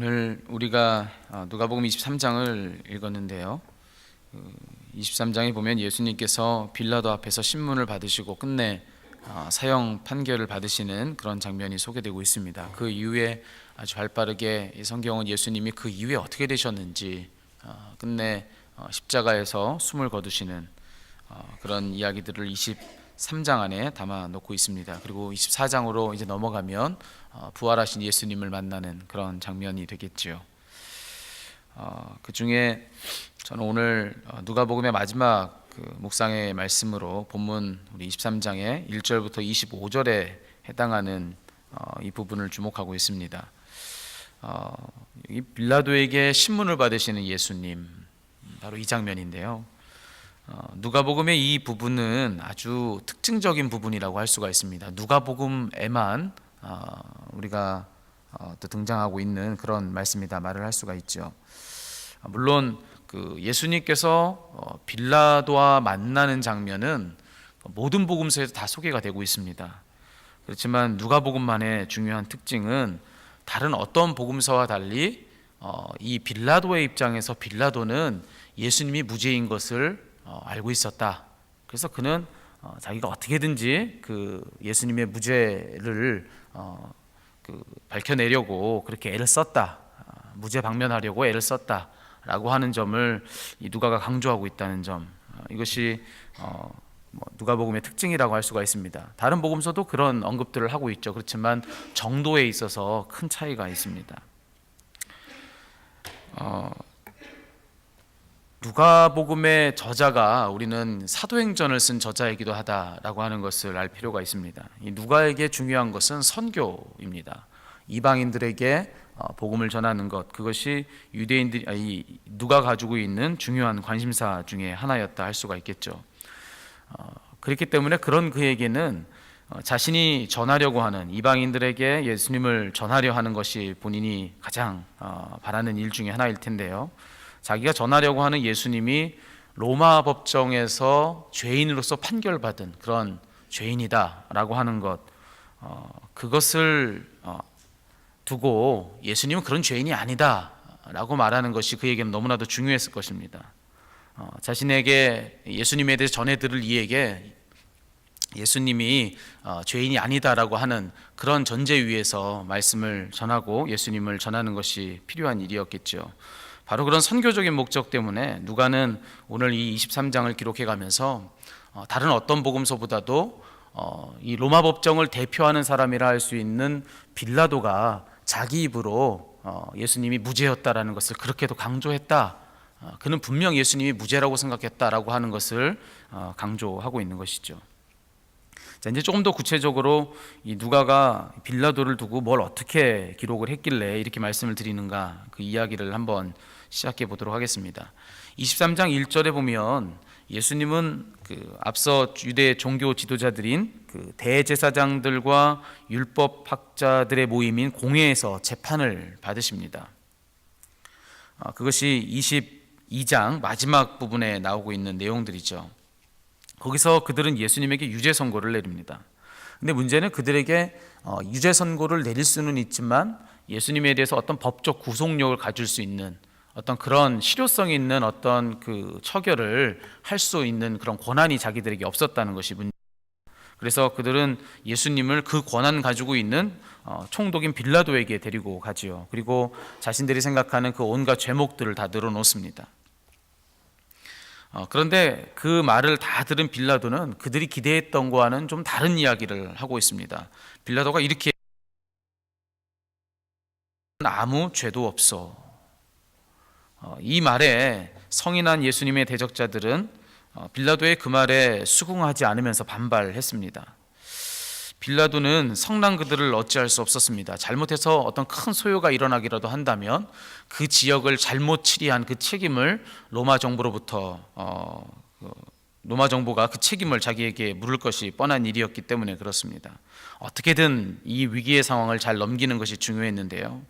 오늘 우리가 누가복음 23장을 읽었는데요. 23장에 보면 예수님께서 빌라도 앞에서 신문을 받으시고 끝내 사형 판결을 받으시는 그런 장면이 소개되고 있습니다. 그 이후에 아주 발빠르게 이 성경은 예수님이 그 이후에 어떻게 되셨는지 끝내 십자가에서 숨을 거두시는 그런 이야기들을 23장 안에 담아 놓고 있습니다. 그리고 24장으로 이제 넘어가면 부활하신 예수님을 만나는 그런 장면이 되겠지요. 그 중에 저는 오늘 누가복음의 마지막 묵상의 말씀으로 본문 우리 23장의 1절부터 25절에 해당하는 이 부분을 주목하고 있습니다. 이 빌라도에게 신문을 받으시는 예수님, 바로 이 장면인데요. 누가복음의 이 부분은 아주 특징적인 부분이라고 할 수가 있습니다. 누가복음에만 우리가 또 등장하고 있는 그런 말씀이다 말을 할 수가 있죠. 물론 그 예수님께서 빌라도와 만나는 장면은 모든 복음서에서 다 소개가 되고 있습니다. 그렇지만 누가복음만의 중요한 특징은 다른 어떤 복음서와 달리 이 빌라도의 입장에서 빌라도는 예수님이 무죄인 것을 알고 있었다. 그래서 그는 자기가 어떻게든지 그 예수님의 무죄를 밝혀내려고 그렇게 애를 썼다. 무죄 방면하려고 애를 썼다라고 하는 점을 이 누가가 강조하고 있다는 점, 이것이 누가복음의 특징이라고 할 수가 있습니다. 다른 복음서도 그런 언급들을 하고 있죠. 그렇지만 정도에 있어서 큰 차이가 있습니다. 누가복음의 저자가 우리는 사도행전을 쓴 저자이기도 하다라고 하는 것을 알 필요가 있습니다. 이 누가에게 중요한 것은 선교입니다. 이방인들에게 복음을 전하는 것, 그것이 유대인들이 누가 가지고 있는 중요한 관심사 중에 하나였다 할 수가 있겠죠. 그렇기 때문에 그런 그에게는 자신이 전하려고 하는 이방인들에게 예수님을 전하려 하는 것이 본인이 가장 바라는 일 중에 하나일 텐데요. 자기가 전하려고 하는 예수님이 로마 법정에서 죄인으로서 판결받은 그런 죄인이다라고 하는 것, 그것을 두고 예수님은 그런 죄인이 아니다라고 말하는 것이 그에게는 너무나도 중요했을 것입니다. 자신에게 예수님에 대해서 전해들을 이에게 예수님이 죄인이 아니다라고 하는 그런 전제 위에서 말씀을 전하고 예수님을 전하는 것이 필요한 일이었겠죠. 바로 그런 선교적인 목적 때문에 누가는 오늘 이 23장을 기록해 가면서 다른 어떤 복음서보다도 이 로마 법정을 대표하는 사람이라 할 수 있는 빌라도가 자기 입으로 예수님이 무죄였다라는 것을 그렇게도 강조했다. 그는 분명 예수님이 무죄라고 생각했다라고 하는 것을 강조하고 있는 것이죠. 자, 이제 조금 더 구체적으로 이 누가가 빌라도를 두고 뭘 어떻게 기록을 했길래 이렇게 말씀을 드리는가, 그 이야기를 한번 시작해 보도록 하겠습니다. 23장 1절에 보면 예수님은 앞서 유대 종교 지도자들인 대제사장들과 율법학자들의 모임인 공회에서 재판을 받으십니다. 그것이 22장 마지막 부분에 나오고 있는 내용들이죠. 거기서 그들은 예수님에게 유죄 선고를 내립니다. 근데 문제는 그들에게 유죄 선고를 내릴 수는 있지만 예수님에 대해서 어떤 법적 구속력을 가질 수 있는 어떤 그런 실효성이 있는 어떤 그 처결을 할 수 있는 그런 권한이 자기들에게 없었다는 것이 문제입니다. 그래서 그들은 예수님을 그 권한 가지고 있는 총독인 빌라도에게 데리고 가지요. 그리고 자신들이 생각하는 그 온갖 죄목들을 다 늘어놓습니다. 그런데 그 말을 다 들은 빌라도는 그들이 기대했던 거와는 좀 다른 이야기를 하고 있습니다. 빌라도가 이렇게 아무 죄도 없어. 이 말에 성인한 예수님의 대적자들은 빌라도의 그 말에 수긍하지 않으면서 반발했습니다. 빌라도는 성난 그들을 어찌할 수 없었습니다. 잘못해서 어떤 큰 소요가 일어나기라도 한다면 그 지역을 잘못 치리한 그 책임을 로마 정부로부터 로마 정부가 그 책임을 자기에게 물을 것이 뻔한 일이었기 때문에 그렇습니다. 어떻게든 이 위기의 상황을 잘 넘기는 것이 중요했는데요.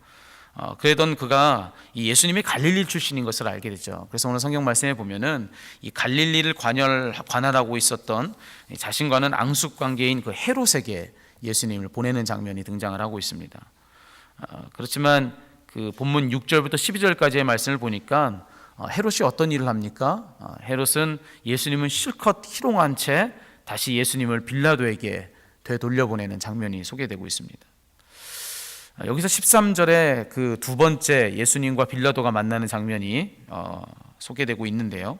그러던 그가 이 예수님이 갈릴리 출신인 것을 알게 되죠. 그래서 오늘 성경 말씀에 보면은 이 갈릴리를 관할하고 있었던 자신과는 앙숙 관계인 그 헤롯에게 예수님을 보내는 장면이 등장을 하고 있습니다. 그렇지만 그 본문 6절부터 12절까지의 말씀을 보니까 헤롯이 어떤 일을 합니까? 헤롯은 예수님은 실컷 희롱한 채 다시 예수님을 빌라도에게 되돌려보내는 장면이 소개되고 있습니다. 여기서 13절에 그 두 번째 예수님과 빌라도가 만나는 장면이 소개되고 있는데요.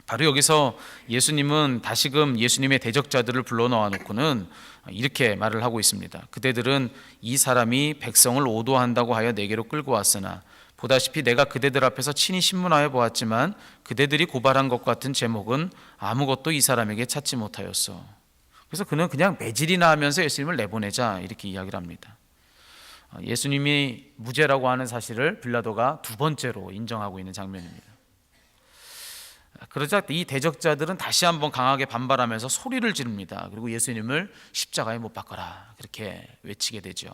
바로 여기서 예수님은 다시금 예수님의 대적자들을 불러놓아 놓고는 이렇게 말을 하고 있습니다. 그대들은 이 사람이 백성을 오도한다고 하여 내게로 끌고 왔으나 보다시피 내가 그대들 앞에서 친히 신문하여 보았지만 그대들이 고발한 것 같은 제목은 아무것도 이 사람에게 찾지 못하였어. 그래서 그는 그냥 매질이나 하면서 예수님을 내보내자 이렇게 이야기를 합니다. 예수님이 무죄라고 하는 사실을 빌라도가 두 번째로 인정하고 있는 장면입니다. 그러자 이 대적자들은 다시 한번 강하게 반발하면서 소리를 지릅니다. 그리고 예수님을 십자가에 못 박아라 그렇게 외치게 되죠.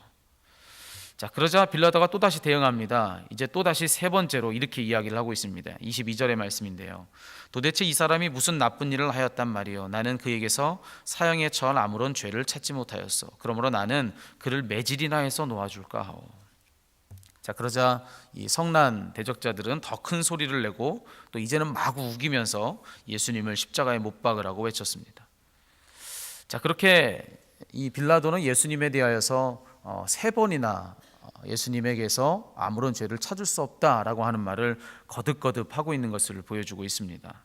자, 그러자 빌라도가 또다시 대응합니다. 이제 또다시 세 번째로 이렇게 이야기를 하고 있습니다. 22절의 말씀인데요. 도대체 이 사람이 무슨 나쁜 일을 하였단 말이요. 나는 그에게서 사형에 처한 아무런 죄를 찾지 못하였어. 그러므로 나는 그를 매질이나 해서 놓아줄까 하오. 자, 그러자 이 성난 대적자들은 더 큰 소리를 내고 또 이제는 마구 우기면서 예수님을 십자가에 못 박으라고 외쳤습니다. 자, 그렇게 이 빌라도는 예수님에 대하여서 세 번이나 예수님에게서 아무런 죄를 찾을 수 없다라고 하는 말을 거듭거듭 하고 있는 것을 보여주고 있습니다.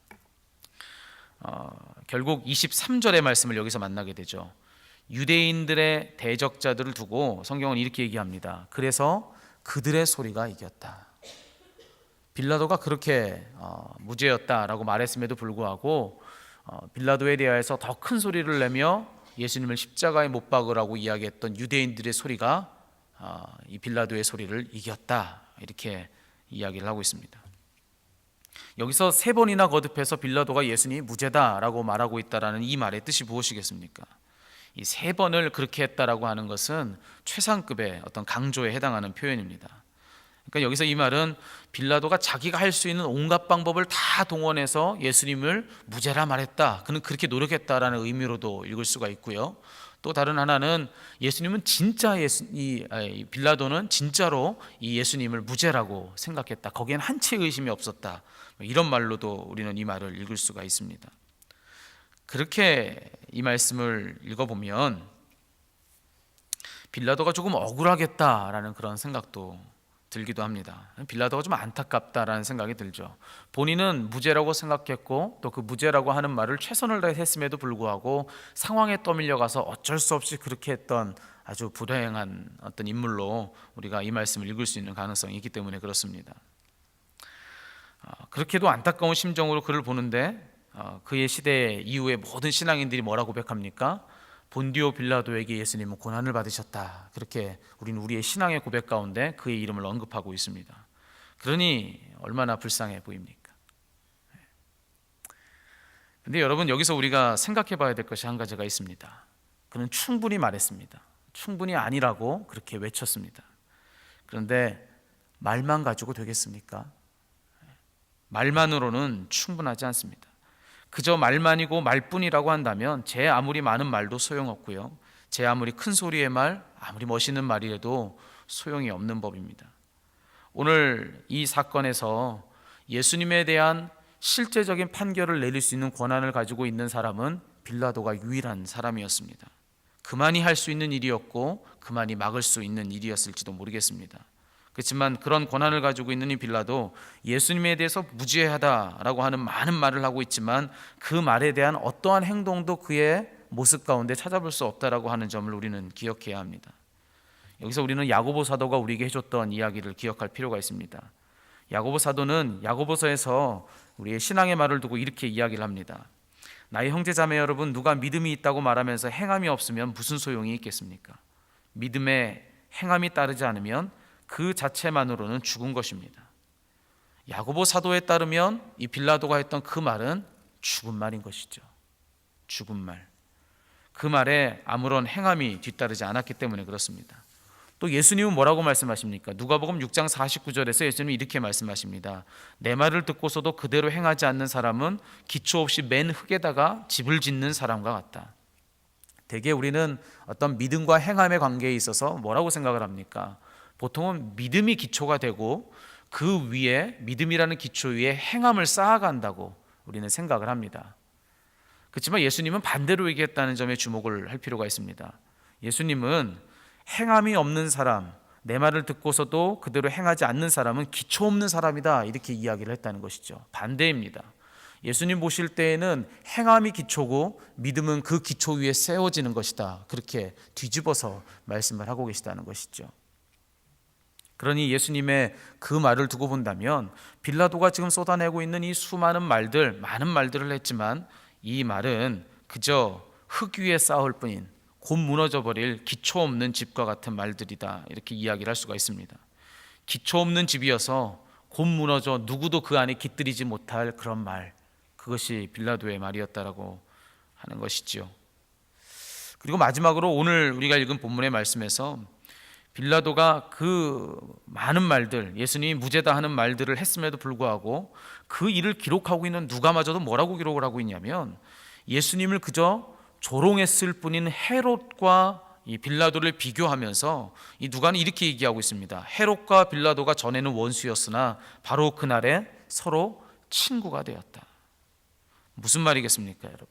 결국 23절의 말씀을 여기서 만나게 되죠. 유대인들의 대적자들을 두고 성경은 이렇게 얘기합니다. 그래서 그들의 소리가 이겼다. 빌라도가 그렇게 무죄였다라고 말했음에도 불구하고 빌라도에 대하여서 더 큰 소리를 내며 예수님을 십자가에 못 박으라고 이야기했던 유대인들의 소리가 이 빌라도의 소리를 이겼다 이렇게 이야기를 하고 있습니다. 여기서 세 번이나 거듭해서 빌라도가 예수님이 무죄다라고 말하고 있다라는 이 말의 뜻이 무엇이겠습니까? 이 세 번을 그렇게 했다라고 하는 것은 최상급의 어떤 강조에 해당하는 표현입니다. 그러니까 여기서 이 말은 빌라도가 자기가 할 수 있는 온갖 방법을 다 동원해서 예수님을 무죄라 말했다. 그는 그렇게 노력했다라는 의미로도 읽을 수가 있고요. 또 다른 하나는 예수님은 진짜 빌라도는 진짜로 이 예수님을 무죄라고 생각했다. 거기엔 한 채 의심이 없었다. 이런 말로도 우리는 이 말을 읽을 수가 있습니다. 그렇게 이 말씀을 읽어보면 빌라도가 조금 억울하겠다라는 그런 생각도 들기도 합니다. 빌라도가 좀 안타깝다라는 생각이 들죠. 본인은 무죄라고 생각했고 또 그 무죄라고 하는 말을 최선을 다했음에도 불구하고 상황에 떠밀려가서 어쩔 수 없이 그렇게 했던 아주 불행한 어떤 인물로 우리가 이 말씀을 읽을 수 있는 가능성이 있기 때문에 그렇습니다. 그렇게도 안타까운 심정으로 그를 보는데 그의 시대 이후에 모든 신앙인들이 뭐라고 고백합니까? 본디오 빌라도에게 예수님은 고난을 받으셨다. 그렇게 우리는 우리의 신앙의 고백 가운데 그의 이름을 언급하고 있습니다. 그러니 얼마나 불쌍해 보입니까? 그런데 여러분, 여기서 우리가 생각해 봐야 될 것이 한 가지가 있습니다. 그는 충분히 말했습니다. 충분히 아니라고 그렇게 외쳤습니다. 그런데 말만 가지고 되겠습니까? 말만으로는 충분하지 않습니다. 그저 말만이고 말뿐이라고 한다면 제 아무리 많은 말도 소용없고요, 제 아무리 큰 소리의 말, 아무리 멋있는 말이라도 소용이 없는 법입니다. 오늘 이 사건에서 예수님에 대한 실제적인 판결을 내릴 수 있는 권한을 가지고 있는 사람은 빌라도가 유일한 사람이었습니다. 그만이 할 수 있는 일이었고 그만이 막을 수 있는 일이었을지도 모르겠습니다. 그렇지만 그런 권한을 가지고 있는 이 빌라도 예수님에 대해서 무죄하다라고 하는 많은 말을 하고 있지만 그 말에 대한 어떠한 행동도 그의 모습 가운데 찾아볼 수 없다라고 하는 점을 우리는 기억해야 합니다. 여기서 우리는 야고보 사도가 우리에게 해줬던 이야기를 기억할 필요가 있습니다. 야고보 사도는 야고보서에서 우리의 신앙의 말을 두고 이렇게 이야기를 합니다. 나의 형제 자매 여러분, 누가 믿음이 있다고 말하면서 행함이 없으면 무슨 소용이 있겠습니까? 믿음에 행함이 따르지 않으면 그 자체만으로는 죽은 것입니다. 야고보 사도에 따르면 이 빌라도가 했던 그 말은 죽은 말인 것이죠. 죽은 말. 그 말에 아무런 행함이 뒤따르지 않았기 때문에 그렇습니다. 또 예수님은 뭐라고 말씀하십니까? 누가복음 6장 49절에서 예수님은 이렇게 말씀하십니다. 내 말을 듣고서도 그대로 행하지 않는 사람은 기초 없이 맨 흙에다가 집을 짓는 사람과 같다. 대개 우리는 어떤 믿음과 행함의 관계에 있어서 뭐라고 생각을 합니까? 보통은 믿음이 기초가 되고 그 위에 믿음이라는 기초 위에 행함을 쌓아간다고 우리는 생각을 합니다. 그렇지만 예수님은 반대로 얘기했다는 점에 주목을 할 필요가 있습니다. 예수님은 행함이 없는 사람, 내 말을 듣고서도 그대로 행하지 않는 사람은 기초 없는 사람이다, 이렇게 이야기를 했다는 것이죠. 반대입니다. 예수님 보실 때에는 행함이 기초고 믿음은 그 기초 위에 세워지는 것이다, 그렇게 뒤집어서 말씀을 하고 계시다는 것이죠. 그러니 예수님의 그 말을 두고 본다면 빌라도가 지금 쏟아내고 있는 이 수많은 말들, 많은 말들을 했지만 이 말은 그저 흙 위에 쌓을 뿐인 곧 무너져 버릴 기초 없는 집과 같은 말들이다, 이렇게 이야기를 할 수가 있습니다. 기초 없는 집이어서 곧 무너져 누구도 그 안에 깃들이지 못할 그런 말, 그것이 빌라도의 말이었다라고 하는 것이지요. 그리고 마지막으로 오늘 우리가 읽은 본문의 말씀에서 빌라도가 그 많은 말들, 예수님이 무죄다 하는 말들을 했음에도 불구하고 그 일을 기록하고 있는 누가마저도 뭐라고 기록을 하고 있냐면 예수님을 그저 조롱했을 뿐인 헤롯과 이 빌라도를 비교하면서 이 누가는 이렇게 얘기하고 있습니다. 헤롯과 빌라도가 전에는 원수였으나 바로 그날에 서로 친구가 되었다. 무슨 말이겠습니까, 여러분?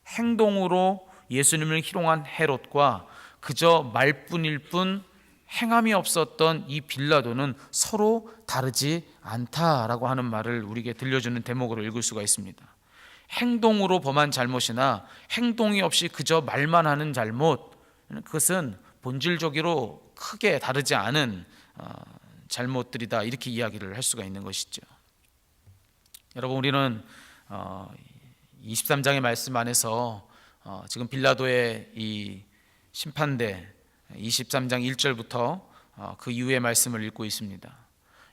행동으로 예수님을 희롱한 헤롯과 그저 말뿐일 뿐 행함이 없었던 이 빌라도는 서로 다르지 않다라고 하는 말을 우리에게 들려주는 대목으로 읽을 수가 있습니다. 행동으로 범한 잘못이나 행동이 없이 그저 말만 하는 잘못, 그것은 본질적으로 크게 다르지 않은 잘못들이다, 이렇게 이야기를 할 수가 있는 것이죠. 여러분, 우리는 23장의 말씀 안에서 지금 빌라도의 이 심판대 23장 1절부터 그 이후의 말씀을 읽고 있습니다.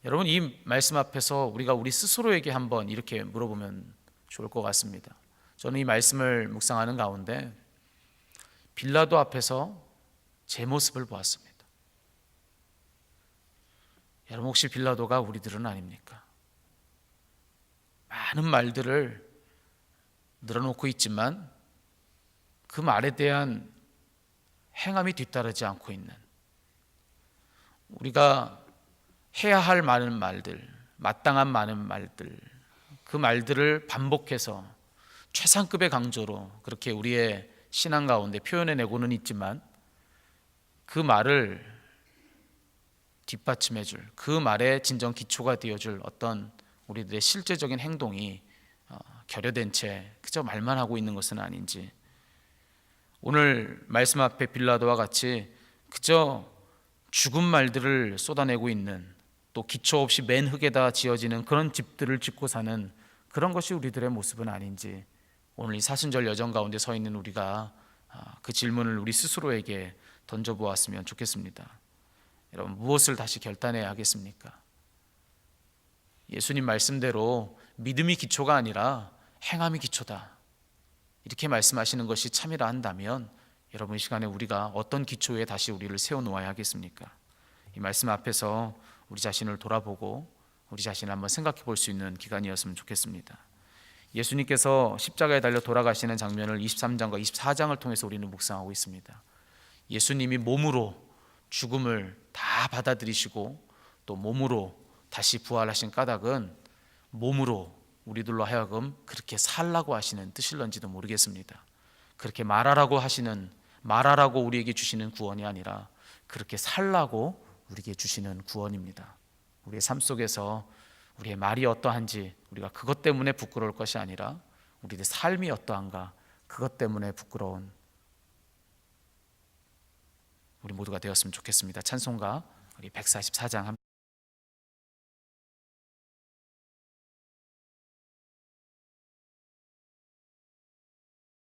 여러분, 이 말씀 앞에서 우리가 우리 스스로에게 한번 이렇게 물어보면 좋을 것 같습니다. 저는 이 말씀을 묵상하는 가운데 빌라도 앞에서 제 모습을 보았습니다. 여러분, 혹시 빌라도가 우리들은 아닙니까? 많은 말들을 늘어놓고 있지만 그 말에 대한 행함이 뒤따르지 않고 있는, 우리가 해야 할 많은 말들, 마땅한 많은 말들, 그 말들을 반복해서 최상급의 강조로 그렇게 우리의 신앙 가운데 표현해내고는 있지만 그 말을 뒷받침해줄, 그 말의 진정 기초가 되어줄 어떤 우리들의 실제적인 행동이 결여된 채 그저 말만 하고 있는 것은 아닌지, 오늘 말씀 앞에 빌라도와 같이 그저 죽은 말들을 쏟아내고 있는, 또 기초 없이 맨 흙에다 지어지는 그런 집들을 짓고 사는 그런 것이 우리들의 모습은 아닌지, 오늘 이 사순절 여정 가운데 서 있는 우리가 그 질문을 우리 스스로에게 던져보았으면 좋겠습니다. 여러분, 무엇을 다시 결단해야 하겠습니까? 예수님 말씀대로 믿음이 기초가 아니라 행함이 기초다, 이렇게 말씀하시는 것이 참이라 한다면 여러분, 이 시간에 우리가 어떤 기초에 다시 우리를 세워놓아야 하겠습니까? 이 말씀 앞에서 우리 자신을 돌아보고 우리 자신을 한번 생각해 볼 수 있는 기간이었으면 좋겠습니다. 예수님께서 십자가에 달려 돌아가시는 장면을 23장과 24장을 통해서 우리는 묵상하고 있습니다. 예수님이 몸으로 죽음을 다 받아들이시고 또 몸으로 다시 부활하신 까닭은 몸으로 우리들로 하여금 그렇게 살라고 하시는 뜻일런지도 모르겠습니다. 그렇게 말하라고 우리에게 주시는 구원이 아니라 그렇게 살라고 우리에게 주시는 구원입니다. 우리의 삶 속에서 우리의 말이 어떠한지 우리가 그것 때문에 부끄러울 것이 아니라 우리의 삶이 어떠한가, 그것 때문에 부끄러운 우리 모두가 되었으면 좋겠습니다. 찬송가 우리 144장